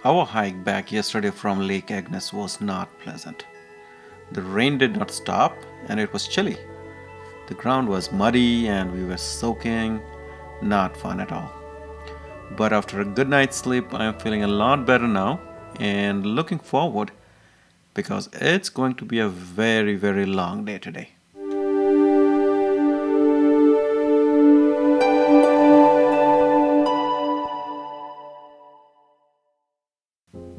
Our hike back yesterday from Lake Agnes was not pleasant. The rain did not stop and it was chilly. The ground was muddy and we were soaking. Not fun at all. But after a good night's sleep, I am feeling a lot better now and looking forward because it's going to be a very, very long day today.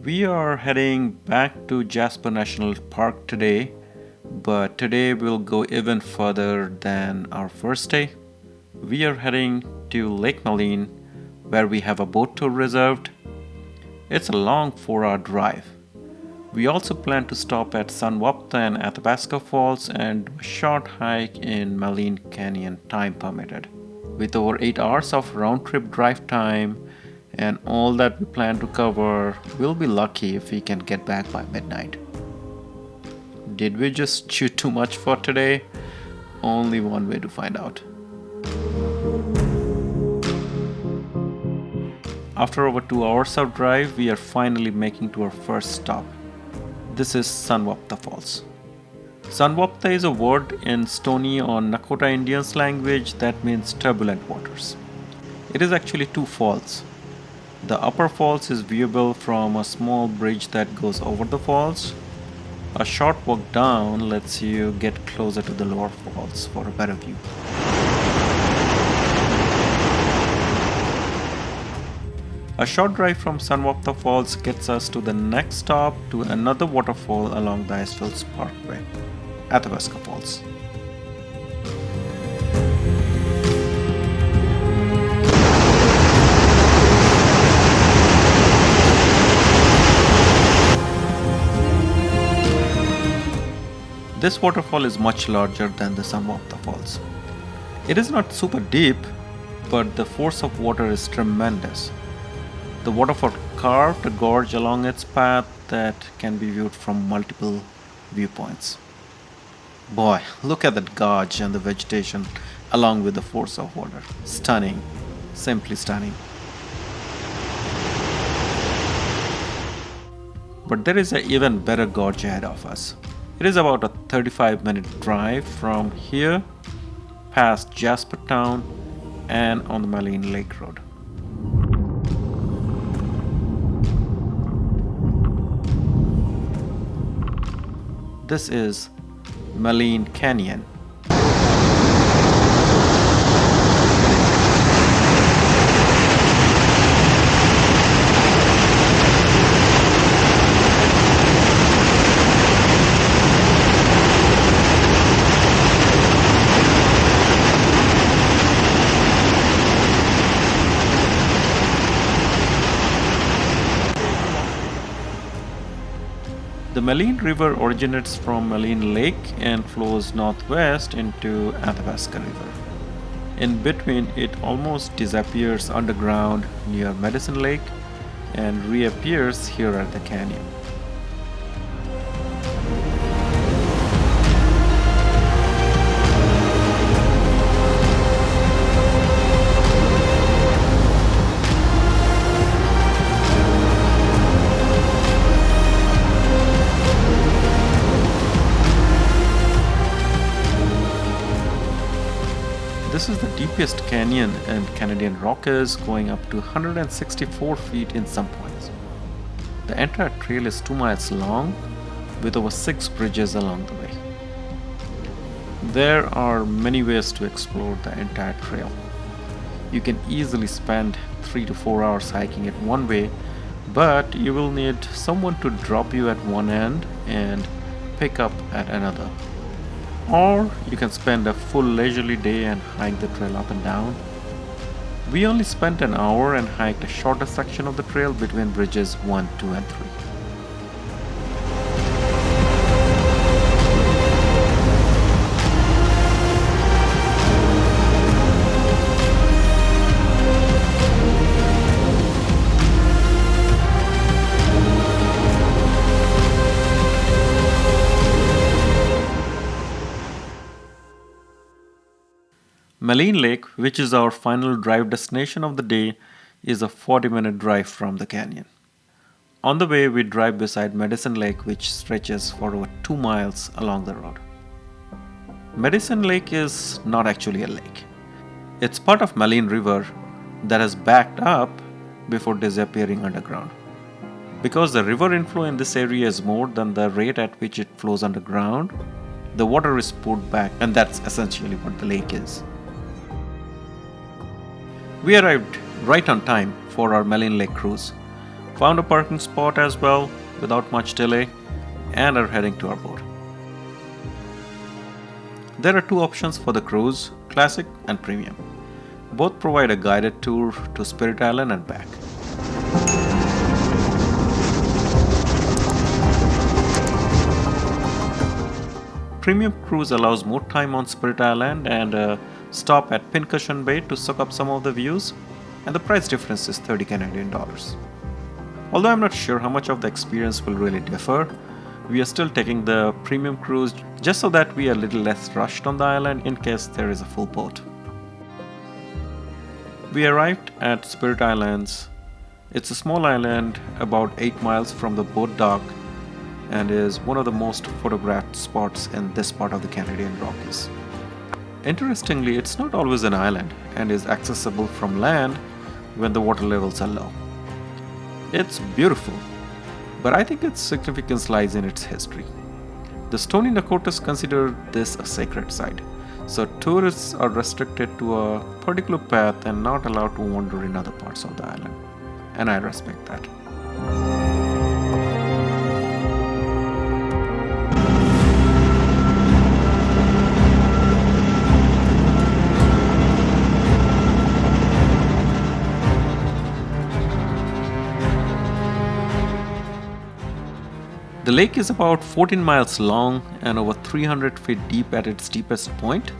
We are heading back to Jasper National Park today, but today we'll go even further than our first day. We are heading to Lake Maligne, where we have a boat tour reserved. It's a long 4-hour drive. We also plan to stop at Sunwapta and Athabasca Falls and do a short hike in Maligne Canyon, time permitted. With over 8 hours of round-trip drive time and all that we plan to cover, we'll be lucky if we can get back by midnight. Did we just chew too much for today? Only one way to find out. After over 2 hours of drive, we are finally making to our first stop. This is Sunwapta Falls. Sunwapta is a word in Stony or Nakota Indians language that means turbulent waters. It is actually two falls. The upper falls is viewable from a small bridge that goes over the falls. A short walk down lets you get closer to the lower falls for a better view. A short drive from Sunwapta Falls gets us to the next stop to another waterfall along the Icefields Parkway, Athabasca Falls. This waterfall is much larger than the Sunwapta Falls. It is not super deep, but the force of water is tremendous. The waterfall carved a gorge along its path that can be viewed from multiple viewpoints. Boy, look at that gorge and the vegetation along with the force of water. Stunning, simply stunning. But there is an even better gorge ahead of us. It is about a 35-minute drive from here past Jasper Town and on the Maligne Lake Road. This is Maligne Canyon. The Maligne River originates from Maligne Lake and flows northwest into Athabasca River. In between, it almost disappears underground near Medicine Lake and reappears here at the canyon. This is the deepest canyon in Canadian Rockies, going up to 164 feet in some points. The entire trail is 2 miles long, with over 6 bridges along the way. There are many ways to explore the entire trail. You can easily spend 3 to 4 hours hiking it one way, but you will need someone to drop you at one end and pick up at another. Or you can spend a full leisurely day and hike the trail up and down. We only spent an hour and hiked a shorter section of the trail between bridges 1, 2 and 3. Maligne Lake, which is our final drive destination of the day, is a 40-minute drive from the canyon. On the way, we drive beside Medicine Lake, which stretches for over 2 miles along the road. Medicine Lake is not actually a lake. It's part of Maligne River that has backed up before disappearing underground. Because the river inflow in this area is more than the rate at which it flows underground, the water is poured back, and that's essentially what the lake is. We arrived right on time for our Maligne Lake cruise, found a parking spot as well without much delay, and are heading to our boat. There are two options for the cruise, Classic and Premium. Both provide a guided tour to Spirit Island and back. Premium cruise allows more time on Spirit Island and a stop at Pincushion Bay to soak up some of the views, and the price difference is 30 Canadian dollars. Although I'm not sure how much of the experience will really differ, we are still taking the Premium cruise just so that we are a little less rushed on the island in case there is a full boat. We arrived at Spirit Islands. It's a small island about 8 miles from the boat dock and is one of the most photographed spots in this part of the Canadian Rockies. Interestingly, it's not always an island and is accessible from land when the water levels are low. It's beautiful, but I think its significance lies in its history. The Stoney Nakotas consider this a sacred site, so tourists are restricted to a particular path and not allowed to wander in other parts of the island, and I respect that. The lake is about 14 miles long and over 300 feet deep at its deepest point.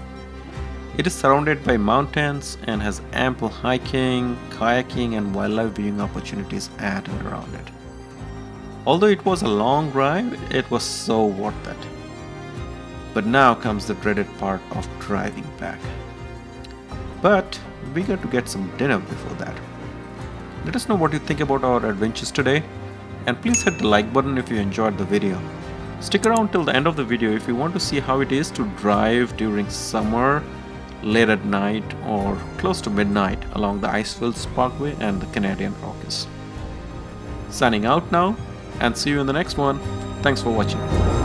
It is surrounded by mountains and has ample hiking, kayaking, and wildlife viewing opportunities at and around it. Although it was a long drive, it was so worth it. But now comes the dreaded part of driving back. But we got to get some dinner before that. Let us know what you think about our adventures today. And please hit the like button if you enjoyed the video. Stick around till the end of the video if you want to see how it is to drive during summer, late at night or close to midnight along the Icefields Parkway and the Canadian Rockies. Signing out now and see you in the next one. Thanks for watching.